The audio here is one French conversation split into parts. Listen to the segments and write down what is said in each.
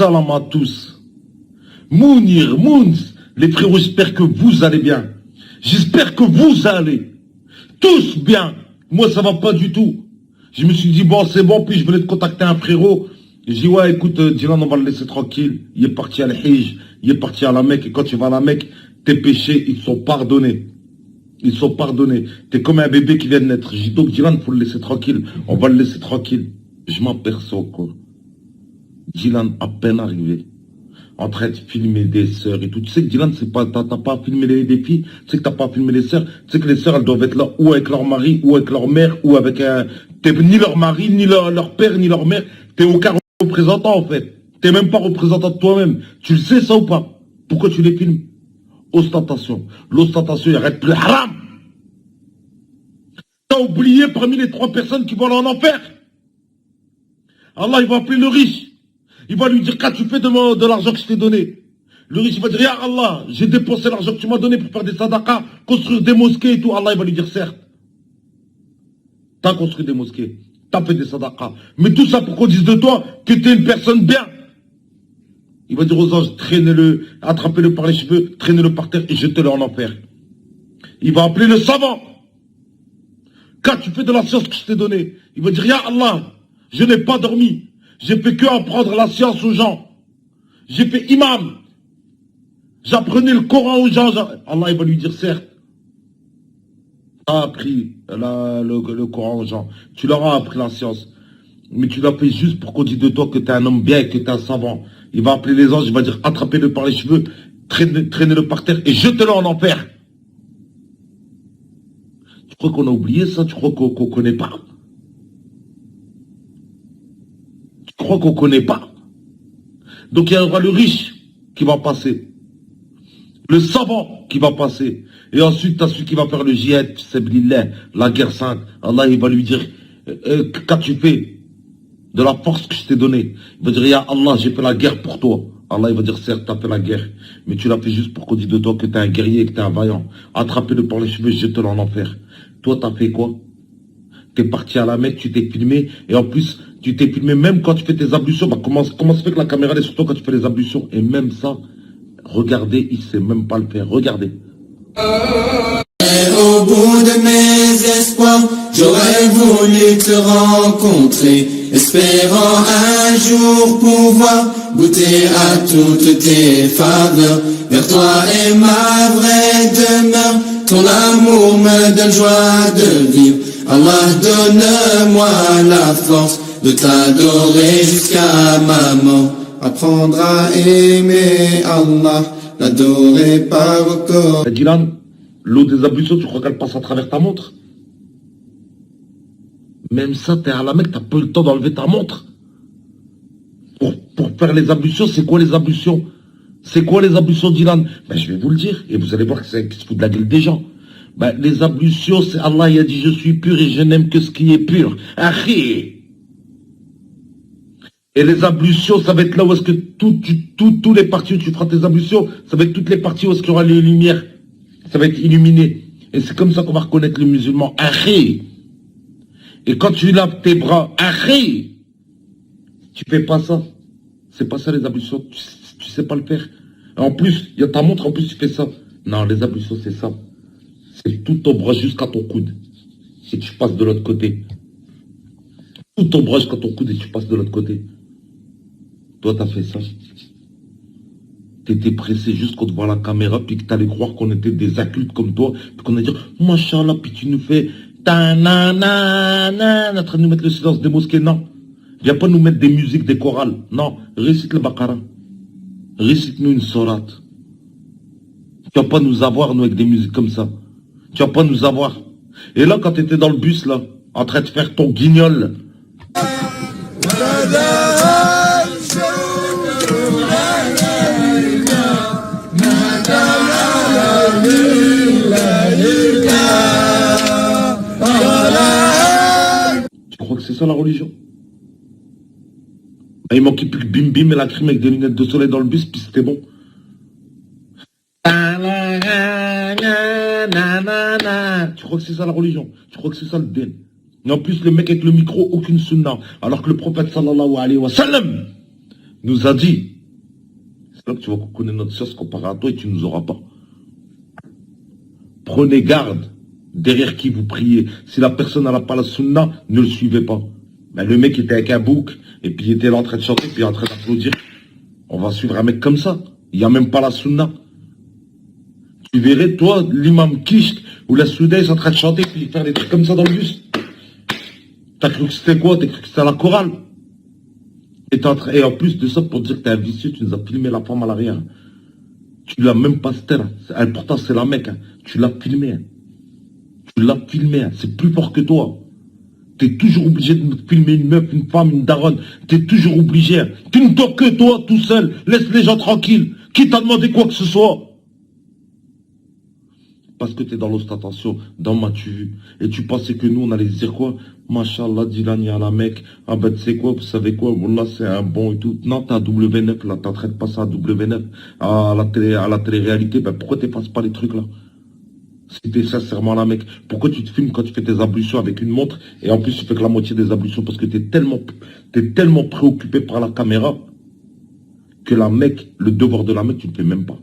Salam à tous. Mounir, Mounz, les frérots, j'espère que vous allez bien. J'espère que vous allez tous bien. Moi, ça va pas du tout. Je me suis dit, bon, c'est bon, puis je voulais te contacter un frérot. J'ai dit, ouais, écoute, Dylan, on va le laisser tranquille. Il est parti à l'Hijj, il est parti à la Mecque, et quand tu vas à la Mecque, tes péchés, ils sont pardonnés. Ils sont pardonnés. T'es comme un bébé qui vient de naître. J'ai dit, donc, Dylan, faut le laisser tranquille. On va le laisser tranquille. Je m'aperçois, quoi. Dylan, à peine arrivé, en train de filmer des sœurs et tout. Tu sais que Dylan, c'est pas, t'as pas filmé des filles, tu sais que t'as pas filmé les sœurs, tu sais que les sœurs, elles doivent être là, ou avec leur mari, ou avec leur mère, ou avec t'es ni leur mari, ni leur père, ni leur mère, t'es aucun représentant, en fait. T'es même pas représentant de toi-même. Tu le sais, ça ou pas? Pourquoi tu les filmes? Ostentation. L'ostentation, il arrête plus. Haram! T'as oublié parmi les 3 personnes qui vont aller en enfer. Allah, il va appeler le riche. Il va lui dire, qu'as-tu fait de l'argent que je t'ai donné? Le riche, il va dire, ya Allah, j'ai dépensé l'argent que tu m'as donné pour faire des sadaqas, construire des mosquées et tout. Allah, il va lui dire, certes. T'as construit des mosquées, t'as fait des sadaqas. Mais tout ça pour qu'on dise de toi que t'es une personne bien. Il va dire aux anges, traînez-le, attrapez-le par les cheveux, traînez-le par terre et jetez-le en enfer. Il va appeler le savant. Qu'as-tu fait de la science que je t'ai donnée? Il va dire, ya Allah, je n'ai pas dormi. J'ai fait que apprendre la science aux gens. J'ai fait imam. J'apprenais le Coran aux gens. Allah, il va lui dire, certes. Tu as appris le Coran aux gens. Tu leur as appris la science. Mais tu l'as fait juste pour qu'on dise de toi que tu es un homme bien et que tu es un savant. Il va appeler les anges, il va dire, attrapez-le par les cheveux, traînez-le par terre et jetez-le en enfer. Tu crois qu'on a oublié ça? Tu crois qu'on connaît pas? Tu crois qu'on connaît pas? Donc il y aura le riche qui va passer. Le savant qui va passer. Et ensuite, tu as celui qui va faire le djihad, la guerre sainte. Allah, il va lui dire, qu'as-tu fait de la force que je t'ai donnée? Il va dire, ya Allah, j'ai fait la guerre pour toi. Allah, il va dire, certes, tu as fait la guerre. Mais tu l'as fait juste pour qu'on dise de toi que tu es un guerrier et que tu es un vaillant. Attrapez-le par les cheveux, jette-le en enfer. Toi, tu as fait quoi? Tu es parti à la Mecque, tu t'es filmé. Et en plus, tu t'es filmé même quand tu fais tes ablutions. Bah, comment se fait que la caméra est sur toi quand tu fais les ablutions? Et même ça, regardez, il ne sait même pas le faire. Regardez. Au bout de mes espoirs, j'aurais voulu te rencontrer, espérant un jour pouvoir goûter à toutes tes faveurs. Vers toi est ma vraie demeure, ton amour me donne joie de vivre. Allah, donne-moi la force de t'adorer jusqu'à ma mort. Apprendre à aimer Allah, l'adorer par le corps. Dylan, l'eau des ablutions, tu crois qu'elle passe à travers ta montre? Même ça, t'es à la Mecque, t'as pas eu le temps d'enlever ta montre. Pour faire les ablutions, c'est quoi les ablutions? C'est quoi les ablutions, Dylan? Ben, je vais vous le dire, et vous allez voir que c'est qui se fout de la gueule des gens. Ben, les ablutions, c'est Allah, il a dit, je suis pur et je n'aime que ce qui est pur. Achi. Et les ablutions, ça va être là où est-ce que tous les parties où tu feras tes ablutions, ça va être toutes les parties où est-ce qu'il y aura les lumières. Ça va être illuminé. Et c'est comme ça qu'on va reconnaître les musulmans. Achi. Et quand tu laves tes bras, achi. Tu fais pas ça. C'est pas ça les ablutions. Tu sais pas le faire. En plus, il y a ta montre, en plus tu fais ça. Non, les ablutions, c'est ça. C'est tout ton bras jusqu'à ton coude. Et tu passes de l'autre côté. Tout ton bras jusqu'à ton coude et tu passes de l'autre côté. Toi, t'as fait ça. T'étais pressé juste qu'on te voit la caméra, puis que t'allais croire qu'on était des incultes comme toi, puis qu'on allait dire, Machallah, puis tu nous fais, ta-na-na-na, en train de nous mettre le silence des mosquées, non. Viens pas nous mettre des musiques, des chorales, non. Récite le Baqara. Récite-nous une sourate. Tu vas pas nous avoir, nous, avec des musiques comme ça. Tu vas pas nous avoir. Et là, quand t'étais dans le bus, là, en train de faire ton guignol, tu crois que c'est ça la religion? Il manquait plus que Bim Bim et la crime avec des lunettes de soleil dans le bus, puis c'était bon. Tu crois que c'est ça la religion? Tu crois que c'est ça le din? Et en plus, le mec avec le micro, aucune sunna. Alors que le prophète sallallahu alayhi wa sallam, nous a dit, c'est là que tu vas connaître notre science comparé à toi et tu ne nous auras pas. Prenez garde derrière qui vous priez. Si la personne n'a pas la sunna, ne le suivez pas. Ben, le mec était avec un bouc, et puis il était là en train de chanter, puis en train d'applaudir. On va suivre un mec comme ça. Il n'y a même pas la sunna. Tu verrais, toi, l'imam Kishk, ou la Soudaise en train de chanter, puis faire des trucs comme ça dans le bus. T'as cru que c'était quoi? T'as cru que c'était la chorale? Et en plus de ça, pour dire que t'es un vicieux, tu nous as filmé la femme à l'arrière. Tu l'as même pas c'était là. Pourtant, c'est la mec. Hein. Tu l'as filmé. Hein. Tu l'as filmé. Hein. C'est plus fort que toi. T'es toujours obligé de filmer une meuf, une femme, une daronne. T'es toujours obligé. Hein. Tu ne dois que toi, tout seul. Laisse les gens tranquilles. Qui t'a demandé quoi que ce soit? Parce que tu es dans l'ostentation, dans m'as-tu vu. Et tu pensais que nous, on allait dire quoi? Machallah, Dylan, à la mec. Ah ben, tu sais quoi, vous savez quoi? Là, c'est un bon et tout. Non, t'as W9, là, t'es en train de passer à W9, à la télé-réalité. Ben, pourquoi t'effaces pas les trucs, là? Si t'es sincèrement la mec, pourquoi tu te filmes quand tu fais tes ablutions avec une montre et en plus tu fais que la moitié des ablutions parce que t'es tellement préoccupé par la caméra que la mec, le devoir de la mec, tu ne fais même pas.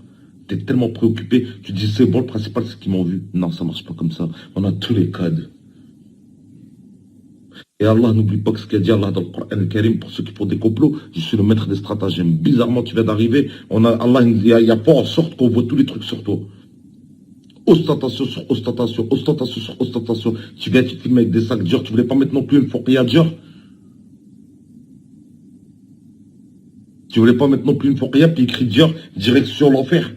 Tu es tellement préoccupé, tu dis c'est bon, le principal c'est qu'ils m'ont vu. Non, ça marche pas comme ça. On a tous les codes. Et Allah, n'oublie pas que ce qu'a dit Allah dans le Coran Karim pour ceux qui font des complots, je suis le maître des stratagèmes. Bizarrement, tu viens d'arriver, Allah, il y a pas en sorte qu'on voit tous les trucs sur toi. Ostentation sur ostentation, ostentation sur ostentation. Tu viens, tu te filmes avec des sacs Dior, tu voulais pas mettre non plus une fourrière Dior. Tu voulais pas mettre non plus une fourrière, puis écrit Dior, direction l'enfer.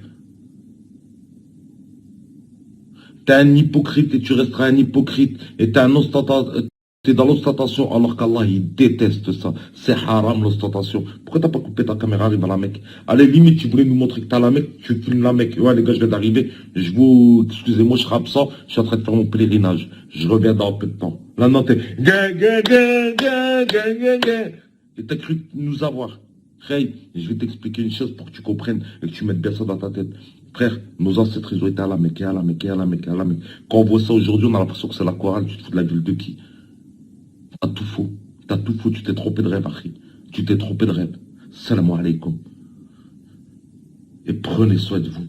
T'es un hypocrite et tu resteras un hypocrite. Et t'es dans l'ostentation alors qu'Allah il déteste ça. C'est haram l'ostentation. Pourquoi t'as pas coupé ta caméra, arrive à la Mecque? Allez, limite, tu voulais nous montrer que t'as la Mecque, tu filmes la Mecque. Ouais les gars, je viens d'arriver. Excusez-moi, je serai absent. Je suis en train de faire mon pèlerinage. Je reviens dans un peu de temps. Là, non, t'es... Et t'as cru nous avoir. Hey, je vais t'expliquer une chose pour que tu comprennes et que tu mettes bien ça dans ta tête. Frère, nos ancêtres, ils ont été à la Mecque, à la Mecque, à la Mecque, à la Mecque. Quand on voit ça aujourd'hui, on a l'impression que c'est la chorale. Tu te fous de la ville de qui? T'as tout faux. T'as tout faux. Tu t'es trompé de rêve, Akhi. Tu t'es trompé de rêve. Salam alaikum. Et prenez soin de vous.